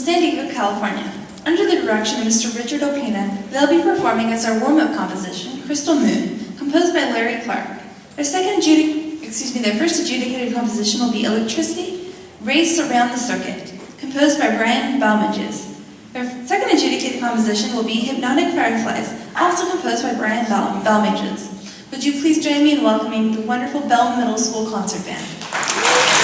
San Diego, California. Under the direction of Mr. Richard Opina, they'll be performing as our warm-up composition, Crystal Moon, composed by Larry Clark. Their first adjudicated composition will be Electricity, Race Around the Circuit, composed by Brian Balmages. Their second adjudicated composition will be Hypnotic Fireflies, also composed by Brian Balmages. Would you please join me in welcoming the wonderful Bell Middle School Concert Band.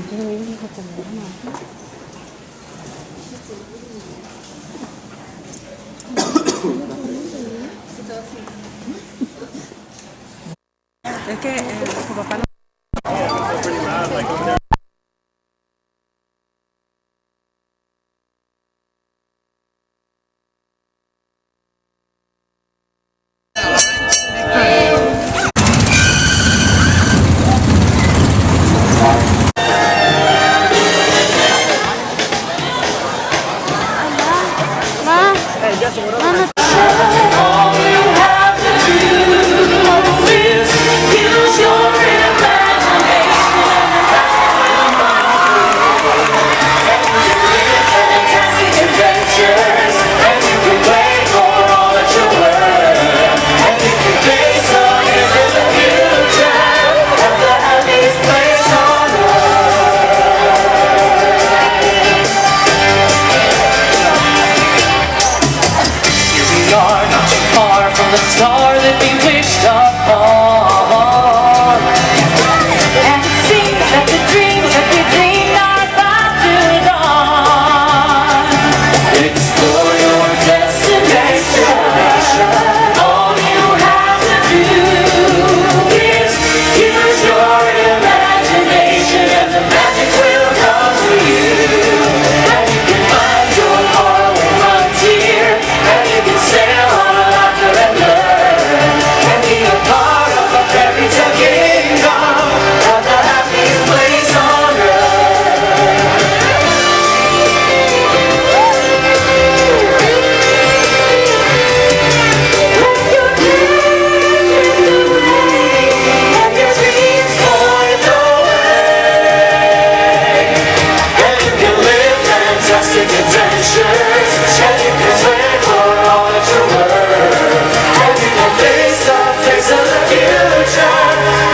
Es que su papá no. The star that we wished upon, and it seems that the dreams that we dreamed are about to dawn. Explore your destination. All you have to do is use your imagination, and the magic will come to you. And you can find your faraway frontier, and you can sail on a laughter and learn, and be a part of a fairy tale kingdom, of the happiest place on Let your dreams and your dreams point the way, and you can live fantastic adventures, and you can swim for all that you're worth, and you can face the future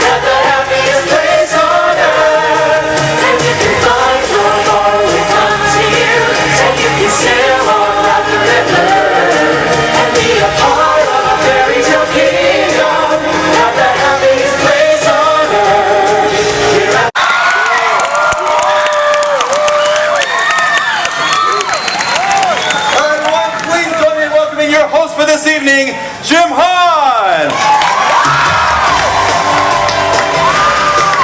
at the happiest place on earth, and you can find your faraway frontier, and you can sail on laughter and learn, and be a part of a fairy tale kingdom at the happiest place on earth. Here at Everyone, please join me in welcoming your host for this evening, Jim Hahn.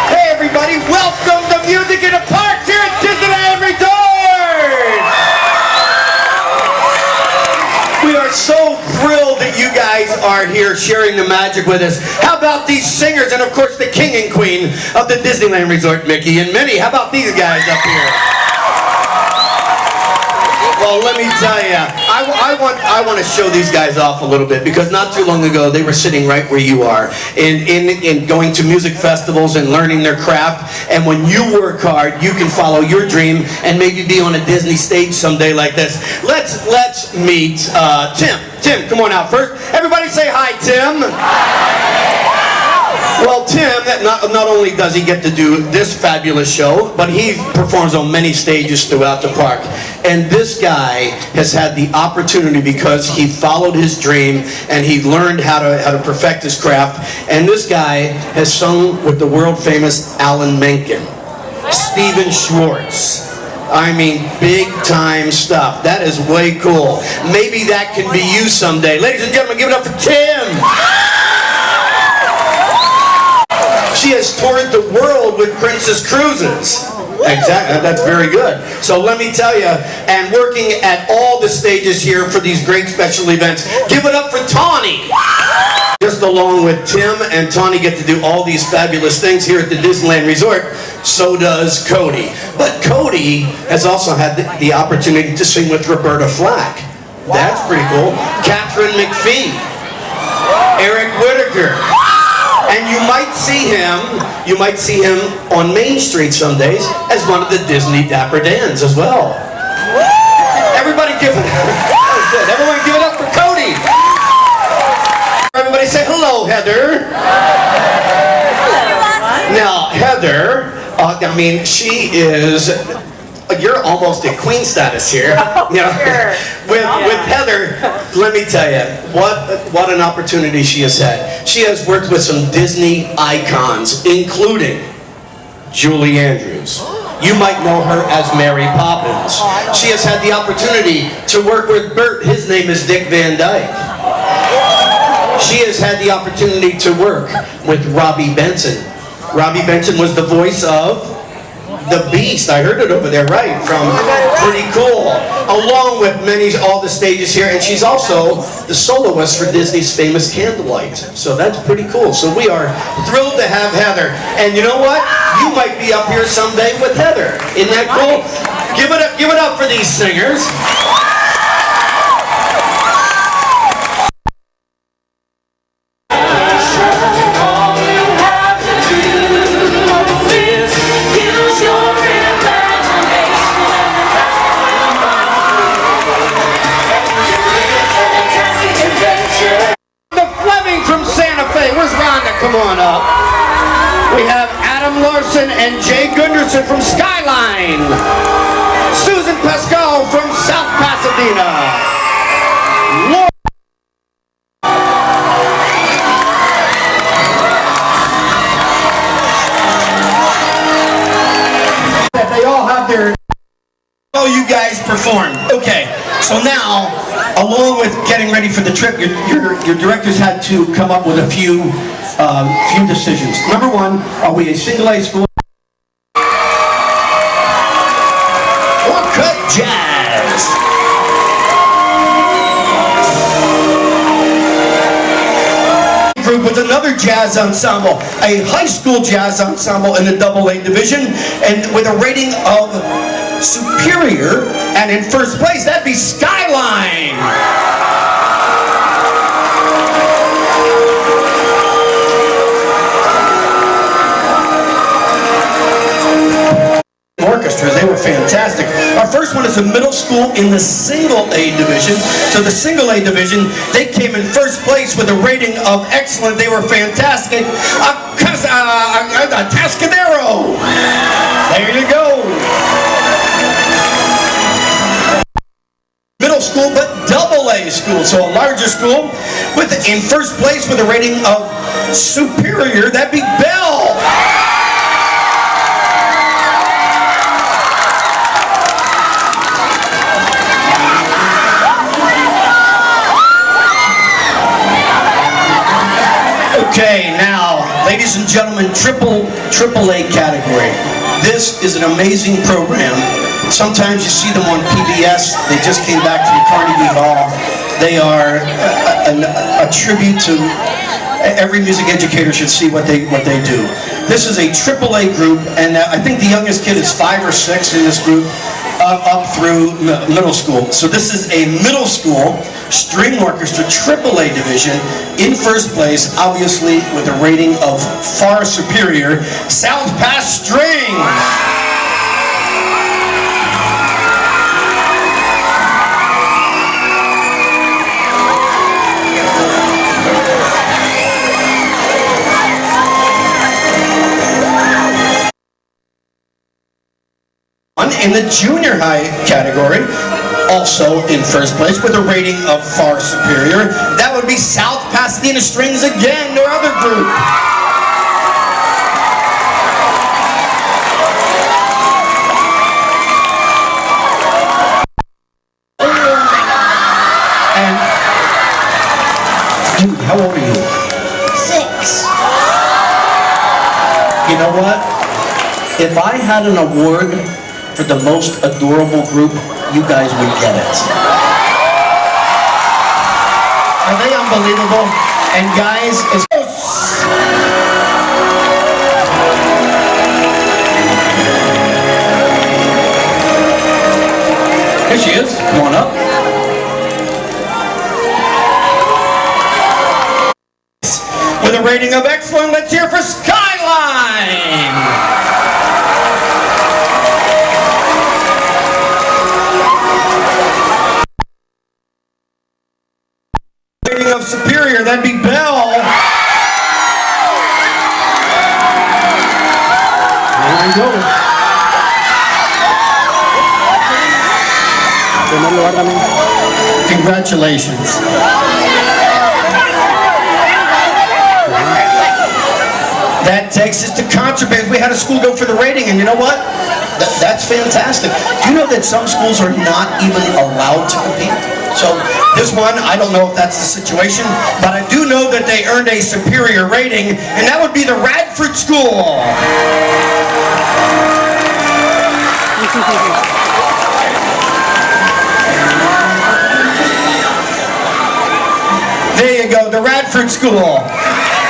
Hey everybody, welcome to Music in the Park here at Disneyland Resort. We are so thrilled that you guys are here sharing the magic with us. How about these singers and of course the king and queen of the Disneyland Resort, Mickey and Minnie. How about these guys up here? Well, let me tell you, I want to show these guys off a little bit, because not too long ago they were sitting right where you are in going to music festivals and learning their craft. And when you work hard, you can follow your dream and maybe be on a Disney stage someday like this. Let's meet Tim. Tim, come on out first. Everybody say hi, Tim. Well, Tim, not only does he get to do this fabulous show, but he performs on many stages throughout the park. And this guy has had the opportunity, because he followed his dream and he learned how to perfect his craft. And this guy has sung with the world famous Alan Menken, Stephen Schwartz. I mean, big time stuff. That is way cool. Maybe that can be you someday. Ladies and gentlemen, give it up for Tim. She has toured the world with Princess Cruises. Exactly, that's very good. So let me tell you, and working at all the stages here for these great special events, give it up for Tawny. Just along with Tim and Tawny get to do all these fabulous things here at the Disneyland Resort, so does Cody. But Cody has also had the opportunity to sing with Roberta Flack. That's pretty cool. Catherine McPhee, Eric Whitacre. And you might see him on Main Street some days as one of the Disney Dapper Dans as well. Everybody give it up. Everyone give it up for Cody. Everybody say hello, Heather. Hello. Now, Heather, I mean, she is, you're almost at queen status here. You know, with Heather, let me tell you, what an opportunity she has had. She has worked with some Disney icons, including Julie Andrews, You might know her as Mary Poppins. She has had the opportunity to work with Bert. His name is Dick Van Dyke. She has had the opportunity to work with Robbie Benson. Robbie Benson was the voice of the Beast. I heard it over there, right? From Pretty Cool. Along with all the stages here. And she's also the soloist for Disney's famous Candlelight. So that's pretty cool. So we are thrilled to have Heather. And you know what? You might be up here someday with Heather. Isn't that cool? Give it up for these singers. Come on up. We have Adam Larson and Jay Gunderson from Skyline. Susan Pascal from South Pasadena. They all have their... Oh, you guys performed. Okay, so now, along with getting ready for the trip, your directors had to come up with a few decisions. Number one, are we a single A school? Or cut jazz? Group with another jazz ensemble, a high school jazz ensemble in the AA division, and with a rating of superior, and in first place, that'd be Skyline. Orchestras, they were fantastic. Our first one is a middle school in the single A division. So the single A division, they came in first place with a rating of excellent. They were fantastic. Tascadero. There you go. Middle school, but AA school, so a larger school, in first place with a rating of superior. That'd be Bell. Okay, now, ladies and gentlemen, AAA category. This is an amazing program. Sometimes you see them on PBS. They just came back from Carnegie Hall. They are a tribute to every music educator should see what they do. This is a AAA group, and I think the youngest kid is 5 or 6 in this group, up through middle school. So this is a middle school string orchestra AAA division in first place, obviously with a rating of far superior, South Pass Strings. In the junior high category, also in first place with a rating of far superior, that would be South Pasadena Strings again, their other group. And, dude, how old are you? 6. You know what? If I had an award for the most adorable group, you guys would get it. Are they unbelievable? And guys, here she is. Come on up. With a rating of excellent, let's hear for Skyline. Of superior, that'd be Bell. There we go. Congratulations. That takes us to concert bands. We had a school go for the rating, and you know what? That's fantastic. Do you know that some schools are not even allowed to compete? So this one, I don't know if that's the situation, but I do know that they earned a superior rating, and that would be the Radford School. There you go, the Radford School.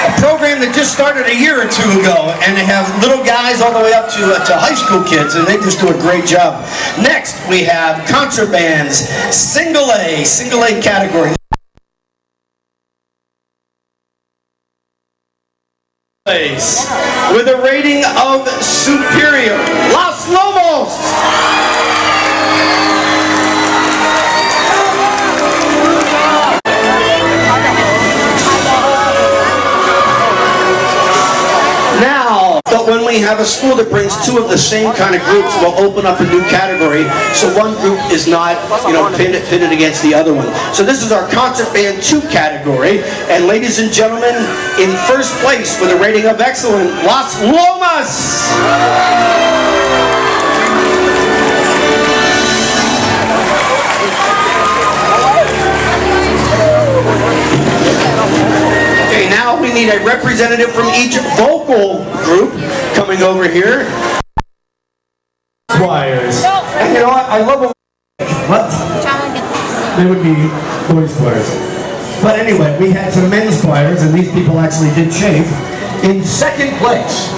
A program that just started a year or two ago, and they have little guys all the way up to high school kids, and they just do a great job. Next, we have concert bands, single A category. With a rating of superior, Los Lobos. But when we have a school that brings two of the same kind of groups, we'll open up a new category, so one group is not, pitted against the other one. So this is our Concert Band 2 category, and ladies and gentlemen, in first place with a rating of excellent, Las Lomas! Okay, now we need a representative from each vocal group coming over here. Choirs. And you know what? I love them. What? They would be boys' choirs. But anyway, we had some men's choirs, and these people actually did shape. In second place.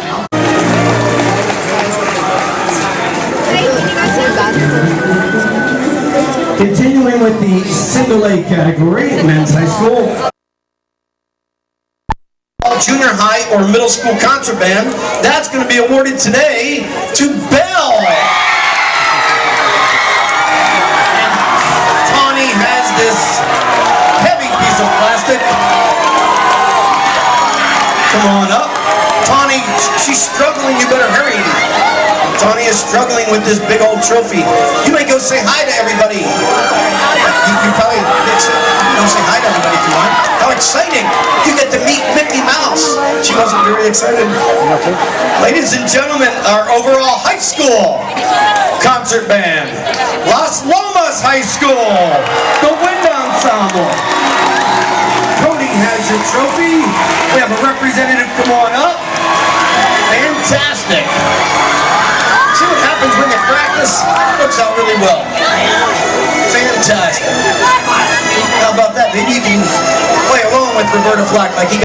Continuing with the single A category, men's high school. Junior high or middle school concert band, that's going to be awarded today to Bell. Tawny has this heavy piece of plastic. Come on up. Tawny, she's struggling, you better hurry. Tawny is struggling with this big old trophy. You may go say hi to everybody. You probably don't say hi to everybody if you want. How exciting! You get to meet Mickey Mouse. She wasn't very excited. Ladies and gentlemen, our overall high school concert band, Las Lomas High School, the Wind Ensemble. Cody has your trophy. We have a representative come on up. Fantastic. See what happens when you practice? Works out really well. Fantastic. How about that? Maybe you can play along with Roberta Flack like he got